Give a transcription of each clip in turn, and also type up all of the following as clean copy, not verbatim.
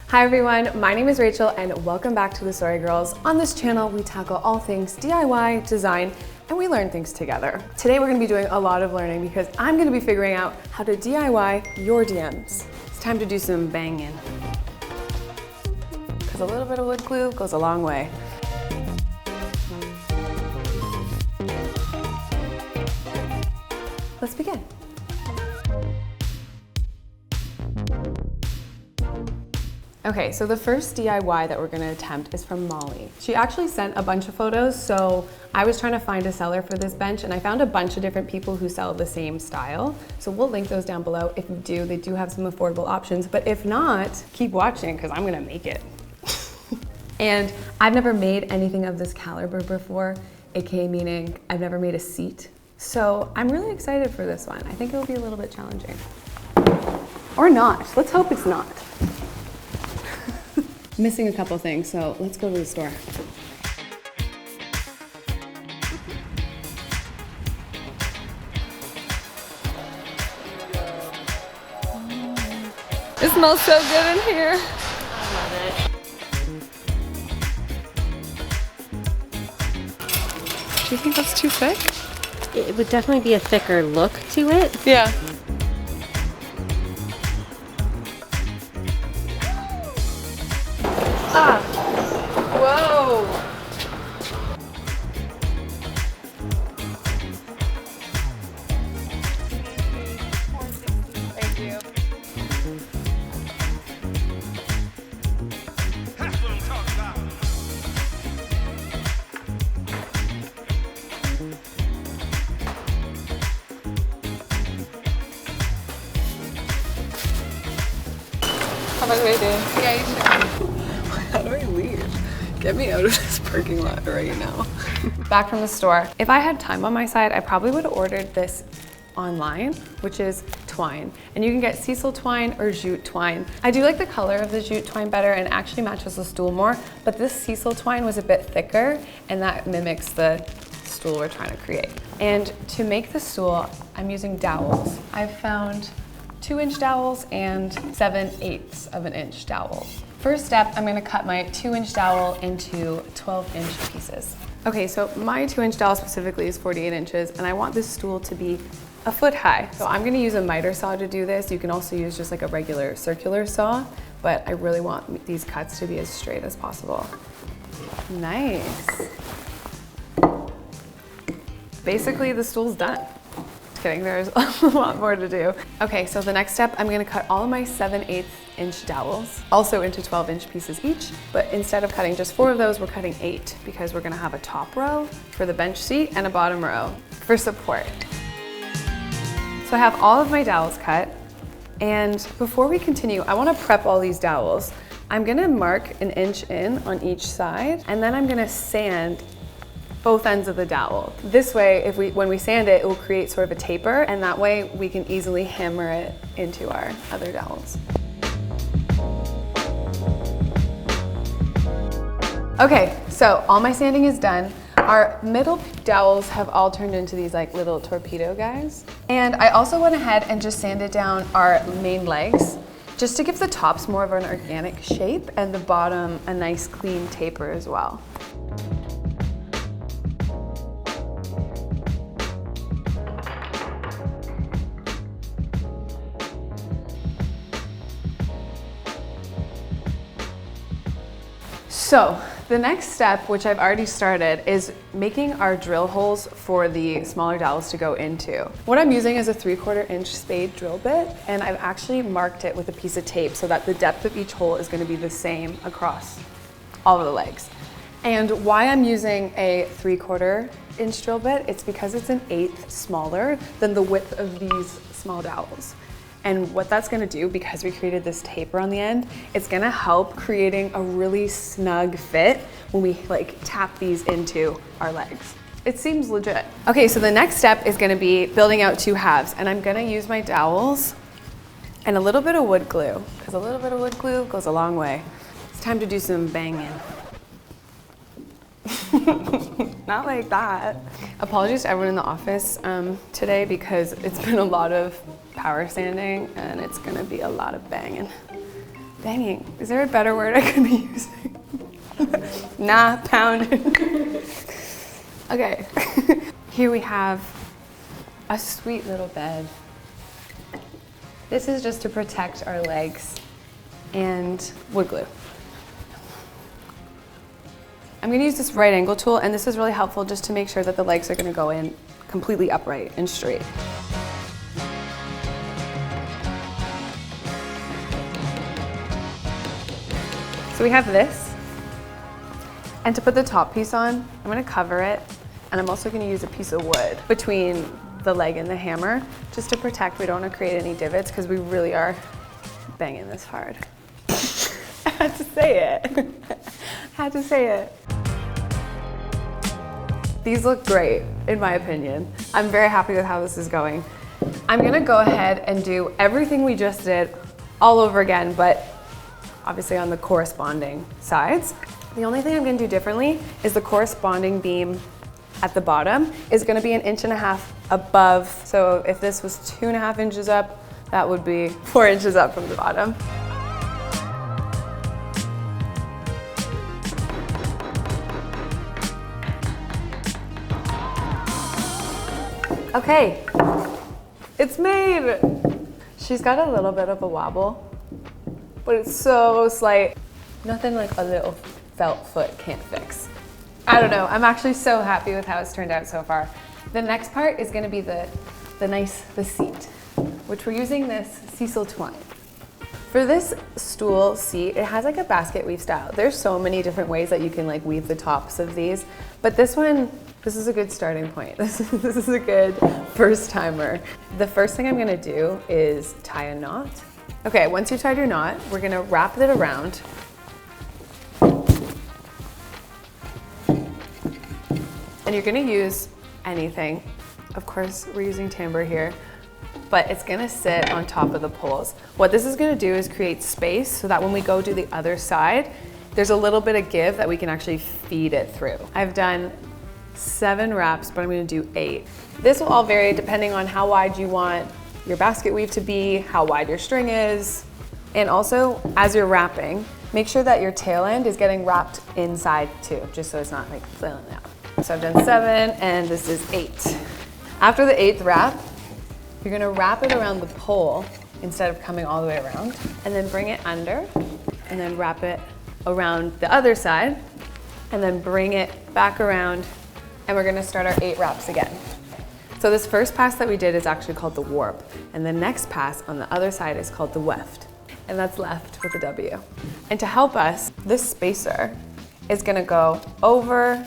Hi everyone, my name is Rachel and welcome back to TheSorryGirls. On this channel, we tackle all things DIY, design, and we learn things together. Today we're gonna be doing a lot of learning because I'm gonna be figuring out how to DIY your DMs. It's time to do some banging. Because a little bit of wood glue goes a long way. Let's begin. Okay, so the first DIY that we're gonna attempt is from Molly. She actually sent a bunch of photos, so I was trying to find a seller for this bench and I found a bunch of different people who sell the same style. So we'll link those down below. If you do, they do have some affordable options, but if not, keep watching because I'm gonna make it. And I've never made anything of this caliber before, aka meaning I've never made a seat. So I'm really excited for this one. I think it'll be a little bit challenging. Or not, let's hope it's not. Missing a couple things, so let's go to the store. It smells so good in here. I love it. Do you think that's too thick? It would definitely be a thicker look to it. Yeah. Ah, whoa. Thank you. That's what I'm talking about. How about we do? Yeah, you should. How do I leave? Get me out of this parking lot right now. Back from the store. If I had time on my side, I probably would have ordered this online, which is twine. And you can get sisal twine or jute twine. I do like the color of the jute twine better and actually matches the stool more, but this sisal twine was a bit thicker and that mimics the stool we're trying to create. And to make the stool, I'm using dowels. I've found 2-inch dowels and 7/8 of an inch dowel. First step, I'm gonna cut my 2-inch dowel into 12-inch pieces. Okay, so my 2-inch dowel specifically is 48 inches and I want this stool to be a foot high. So I'm gonna use a miter saw to do this. You can also use just like a regular circular saw, but I really want these cuts to be as straight as possible. Nice. Basically, the stool's done. Just kidding, there's a lot more to do. Okay, so the next step, I'm gonna cut all of my 7/8 inch dowels, also into 12-inch pieces each, but instead of cutting just 4 of those, we're cutting 8 because we're gonna have a top row for the bench seat and a bottom row for support. So I have all of my dowels cut, and before we continue, I wanna prep all these dowels. I'm gonna mark 1 inch in on each side, and then I'm gonna sand both ends of the dowel. This way, when we sand it, it will create sort of a taper, and that way we can easily hammer it into our other dowels. Okay, so all my sanding is done. Our middle dowels have all turned into these like little torpedo guys. And I also went ahead and just sanded down our main legs just to give the tops more of an organic shape and the bottom a nice clean taper as well. So the next step, which I've already started, is making our drill holes for the smaller dowels to go into. What I'm using is a 3/4 inch spade drill bit, and I've actually marked it with a piece of tape so that the depth of each hole is going to be the same across all of the legs. And why I'm using a 3/4 inch drill bit, it's because it's 1/8 smaller than the width of these small dowels. And what that's gonna do, because we created this taper on the end, it's gonna help creating a really snug fit when we like tap these into our legs. It seems legit. Okay, so the next step is gonna be building out 2 halves, and I'm gonna use my dowels and a little bit of wood glue, because a little bit of wood glue goes a long way. It's time to do some banging. Not like that. Apologies to everyone in the office today because it's been a lot of power sanding and it's gonna be a lot of banging. Banging. Is there a better word I could be using? Nah, pound. Okay. Here we have a sweet little bed. This is just to protect our legs and wood glue. I'm gonna use this right angle tool, and this is really helpful just to make sure that the legs are gonna go in completely upright and straight. So we have this, and to put the top piece on, I'm gonna cover it, and I'm also gonna use a piece of wood between the leg and the hammer, just to protect. We don't wanna create any divots because we really are banging this hard. I had to say it. I had to say it. These look great, in my opinion. I'm very happy with how this is going. I'm gonna go ahead and do everything we just did all over again, but obviously on the corresponding sides. The only thing I'm gonna do differently is the corresponding beam at the bottom is gonna be 1.5 inches above. So if this was 2.5 inches up, that would be 4 inches up from the bottom. Okay, it's made. She's got a little bit of a wobble, but it's so slight. Nothing like a little felt foot can't fix. I don't know, I'm actually so happy with how it's turned out so far. The next part is gonna be the seat, which we're using this Cecil twine. For this stool seat, it has like a basket weave style. There's so many different ways that you can like weave the tops of these, but this one, this is a good starting point. This is a good first timer. The first thing I'm gonna do is tie a knot. Okay, once you've tied your knot, we're gonna wrap it around. And you're gonna use anything. Of course, we're using timber here, but it's gonna sit on top of the poles. What this is gonna do is create space so that when we go do the other side, there's a little bit of give that we can actually feed it through. I've done 7 wraps, but I'm gonna do 8. This will all vary depending on how wide you want your basket weave to be, how wide your string is, and also as you're wrapping, make sure that your tail end is getting wrapped inside too, just so it's not like flailing out. So I've done 7 and this is 8. After the 8th wrap, you're gonna wrap it around the pole instead of coming all the way around, and then bring it under, and then wrap it around the other side, and then bring it back around, and we're gonna start our 8 wraps again. So this first pass that we did is actually called the warp, and the next pass on the other side is called the weft, and that's left with a W. And to help us, this spacer is gonna go over,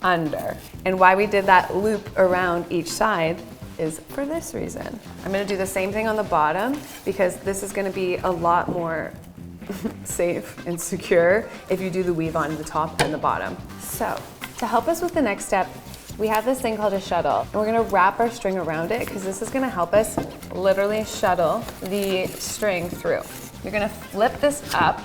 under. And why we did that loop around each side is for this reason. I'm gonna do the same thing on the bottom because this is gonna be a lot more safe and secure if you do the weave on the top and the bottom. So to help us with the next step, we have this thing called a shuttle, and we're gonna wrap our string around it because this is gonna help us literally shuttle the string through. You're gonna flip this up.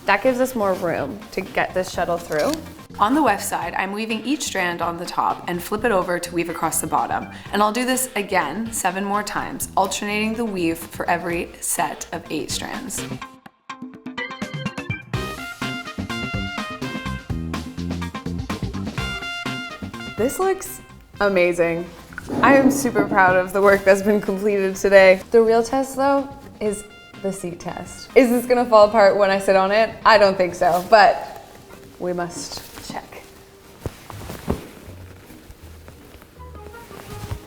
That gives us more room to get this shuttle through. On the weft side, I'm weaving each strand on the top and flip it over to weave across the bottom. And I'll do this again 7 more times, alternating the weave for every set of 8 strands. This looks amazing. I am super proud of the work that's been completed today. The real test though is the seat test. Is this gonna fall apart when I sit on it? I don't think so, but we must check.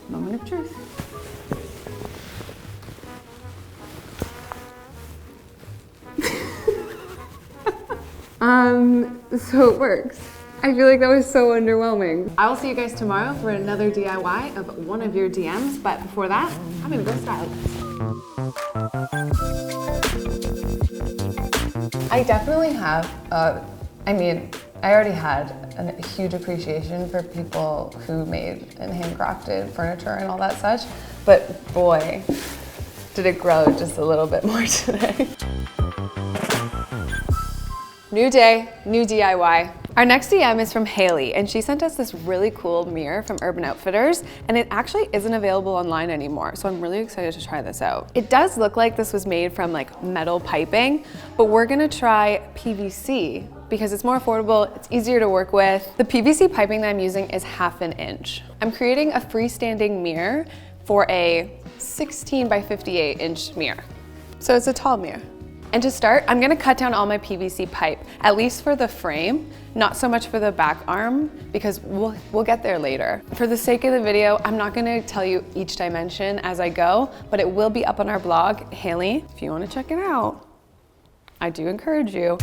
Moment of truth. So it works. I feel like that was so underwhelming. I will see you guys tomorrow for another DIY of one of your DMs, but before that, I'm gonna go style this. I definitely have, I already had a huge appreciation for people who made and handcrafted furniture and all that such, but boy, did it grow just a little bit more today. New day, new DIY. Our next DM is from Haley, and she sent us this really cool mirror from Urban Outfitters, and it actually isn't available online anymore, so I'm really excited to try this out. It does look like this was made from like metal piping, but we're gonna try PVC because it's more affordable, it's easier to work with. The PVC piping that I'm using is 1/2 inch. I'm creating a freestanding mirror for a 16 by 58 inch mirror. So it's a tall mirror. And to start, I'm gonna cut down all my PVC pipe, at least for the frame, not so much for the back arm, because we'll get there later. For the sake of the video, I'm not gonna tell you each dimension as I go, but it will be up on our blog, Haley. If you wanna check it out, I do encourage you.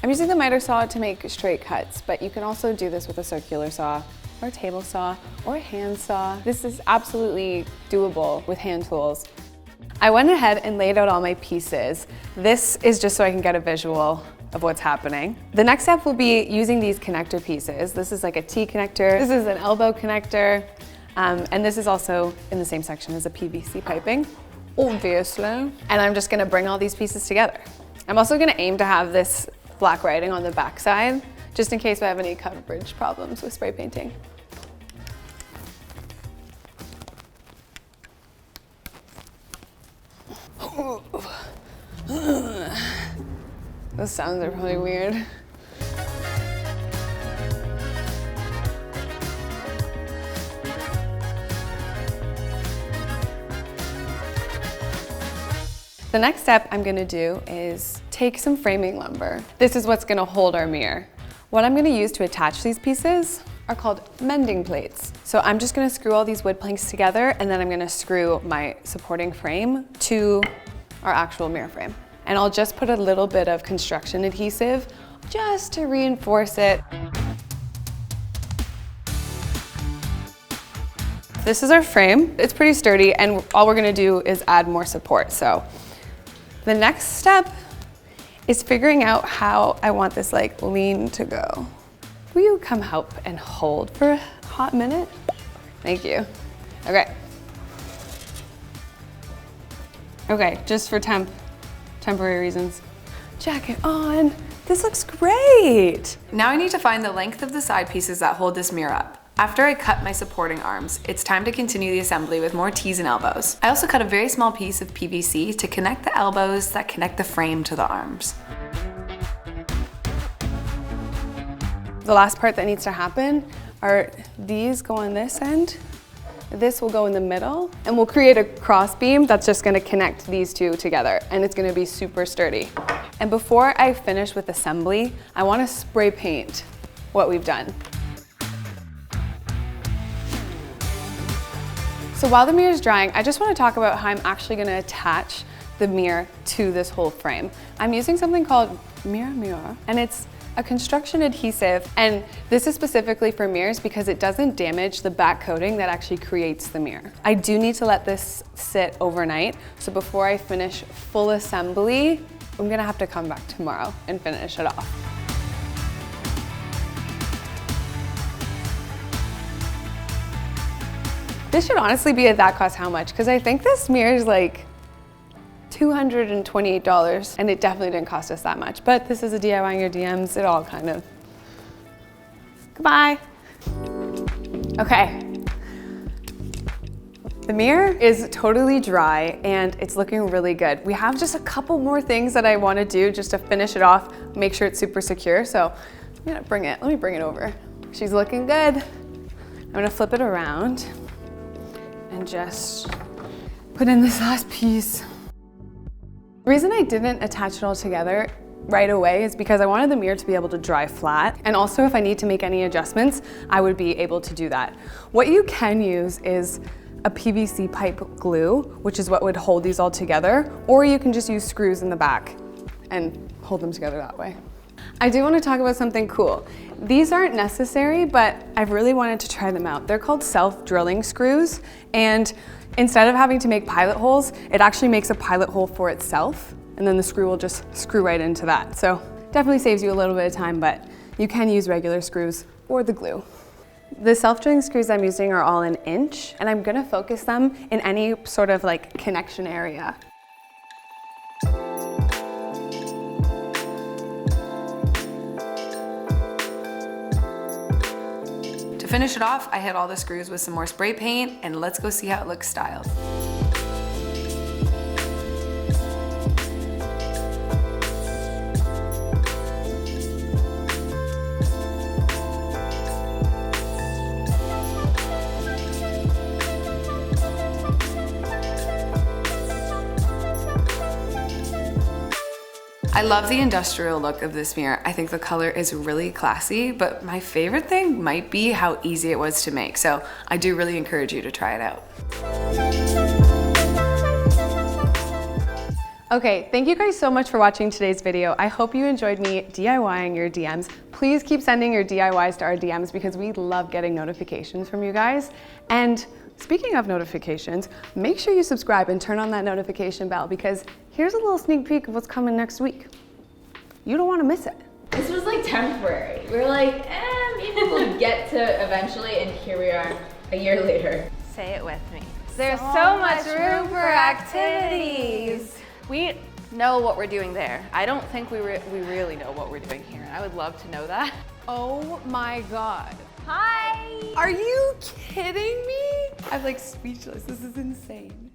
I'm using the miter saw to make straight cuts, but you can also do this with a circular saw, or a table saw, or a hand saw. This is absolutely doable with hand tools. I went ahead and laid out all my pieces. This is just so I can get a visual of what's happening. The next step will be using these connector pieces. This is like a T connector, this is an elbow connector, and this is also in the same section as a PVC piping, obviously. And I'm just gonna bring all these pieces together. I'm also gonna aim to have this black writing on the back side, just in case I have any coverage problems with spray painting. Those sounds are probably weird. The next step I'm gonna do is take some framing lumber. This is what's gonna hold our mirror. What I'm gonna use to attach these pieces are called mending plates. So I'm just gonna screw all these wood planks together, and then I'm gonna screw my supporting frame to our actual mirror frame. And I'll just put a little bit of construction adhesive just to reinforce it. This is our frame. It's pretty sturdy, and all we're gonna do is add more support. So the next step is figuring out how I want this like lean to go. Will you come help and hold for a hot minute? Thank you. Okay. Okay, just for temporary reasons. Jacket on. This looks great. Now I need to find the length of the side pieces that hold this mirror up. After I cut my supporting arms, it's time to continue the assembly with more T's and elbows. I also cut a very small piece of PVC to connect the elbows that connect the frame to the arms. The last part that needs to happen are these go on this end, this will go in the middle, and we'll create a cross beam that's just gonna connect these two together, and it's gonna be super sturdy. And before I finish with assembly, I wanna spray paint what we've done. So while the mirror is drying, I just want to talk about how I'm actually going to attach the mirror to this whole frame. I'm using something called Mirror, and it's a construction adhesive, and this is specifically for mirrors because it doesn't damage the back coating that actually creates the mirror. I do need to let this sit overnight, so before I finish full assembly, I'm going to have to come back tomorrow and finish it off. This should honestly be at that cost how much? Because I think this mirror is like $228, and it definitely didn't cost us that much. But this is a DIY in your DMs, it all kind of. Goodbye. Okay. The mirror is totally dry and it's looking really good. We have just a couple more things that I want to do just to finish it off, make sure it's super secure. So I'm gonna let me bring it over. She's looking good. I'm gonna flip it around and just put in this last piece. The reason I didn't attach it all together right away is because I wanted the mirror to be able to dry flat, and also if I need to make any adjustments, I would be able to do that. What you can use is a PVC pipe glue, which is what would hold these all together, or you can just use screws in the back and hold them together that way. I do want to talk about something cool. These aren't necessary, but I've really wanted to try them out. They're called self-drilling screws, and instead of having to make pilot holes, it actually makes a pilot hole for itself, and then the screw will just screw right into that. So definitely saves you a little bit of time, but you can use regular screws or the glue. The self-drilling screws I'm using are all 1 inch, and I'm gonna focus them in any sort of like connection area. finish it off, I hit all the screws with some more spray paint, and let's go see how it looks styled. I love the industrial look of this mirror. I think the color is really classy, but my favorite thing might be how easy it was to make. So I do really encourage you to try it out. Okay, thank you guys so much for watching today's video. I hope you enjoyed me DIYing your DMs. Please keep sending your DIYs to our DMs because we love getting notifications from you guys. And speaking of notifications, make sure you subscribe and turn on that notification bell because here's a little sneak peek of what's coming next week. You don't want to miss it. This was like temporary. We were like, maybe we'll get to eventually, and here we are a year later. Say it with me. There's so much room for activities. We know what we're doing there. I don't think we really know what we're doing here. I would love to know that. Oh my God. Hi! Are you kidding me? I'm like speechless. This is insane.